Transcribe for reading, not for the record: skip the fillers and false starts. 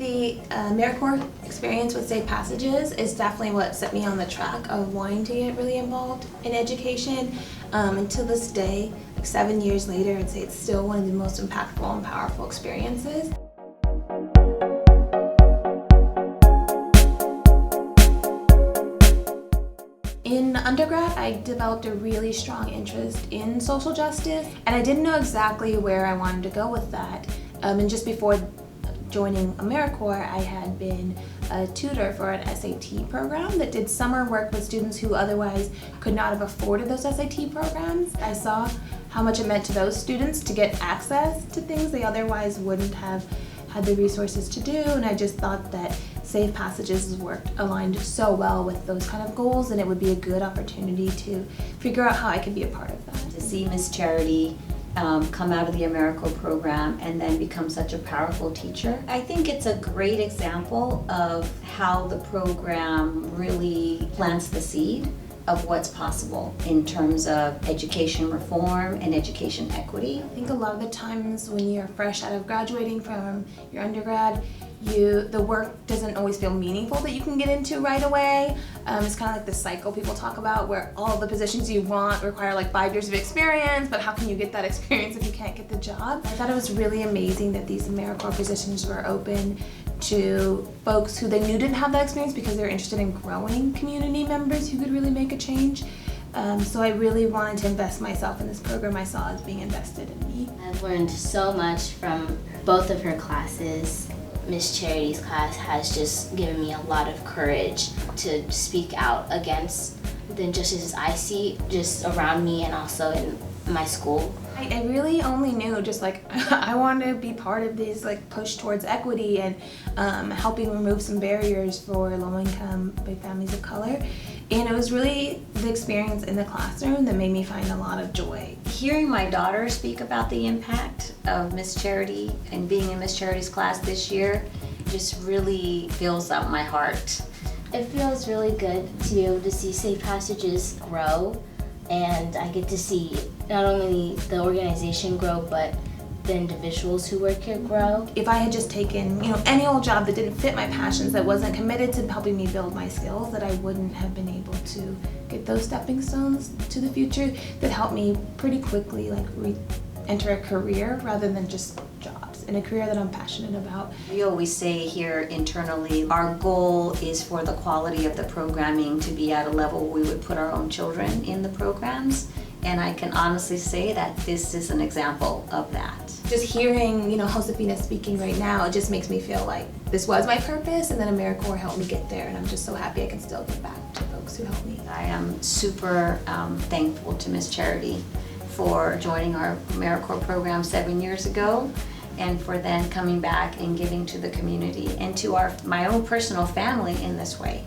The AmeriCorps experience with Safe Passages is definitely what set me on the track of wanting to get really involved in education. Until this day, like 7 years later, I'd say it's still one of the most impactful and powerful experiences. In undergrad, I developed a really strong interest in social justice, and I didn't know exactly where I wanted to go with that. And just before joining AmeriCorps, I had been a tutor for an SAT program that did summer work with students who otherwise could not have afforded those SAT programs. I saw how much it meant to those students to get access to things they otherwise wouldn't have had the resources to do, and I just thought that Safe Passages' work aligned so well with those kind of goals, and it would be a good opportunity to figure out how I could be a part of that. To see Miss Charity come out of the AmeriCorps program and then become such a powerful teacher, I think it's a great example of how the program really plants the seed of what's possible in terms of education reform and education equity. I think a lot of the times when you're fresh out of graduating from your undergrad, the work doesn't always feel meaningful that you can get into right away. It's kind of like the cycle people talk about where all the positions you want require like 5 years of experience, but how can you get that experience if you can't get the job? I thought it was really amazing that these AmeriCorps positions were open to folks who they knew didn't have that experience because they were interested in growing community members who could really make a change. So I really wanted to invest myself in this program I saw as being invested in me. I've learned so much from both of her classes. Miss Charity's class has just given me a lot of courage to speak out against the injustices I see just around me and also in my school. I really only knew just like I wanted to be part of this like push towards equity and helping remove some barriers for low-income families of color. And it was really the experience in the classroom that made me find a lot of joy. Hearing my daughter speak about the impact of Miss Charity and being in Miss Charity's class this year just really fills up my heart. It feels really good to be able to see Safe Passages grow, and I get to see not only the organization grow, but the individuals who work here grow. If I had just taken, any old job that didn't fit my passions, that wasn't committed to helping me build my skills, that I wouldn't have been able to get those stepping stones to the future that helped me pretty quickly enter a career rather than just jobs, in a career that I'm passionate about. We always say here internally, our goal is for the quality of the programming to be at a level we would put our own children in the programs. And I can honestly say that this is an example of that. Just hearing, Josefina speaking right now, it just makes me feel like this was my purpose, and then AmeriCorps helped me get there, and I'm just so happy I can still give back to folks who helped me. I am super thankful to Miss Charity for joining our AmeriCorps program 7 years ago, and for then coming back and giving to the community and to my own personal family in this way.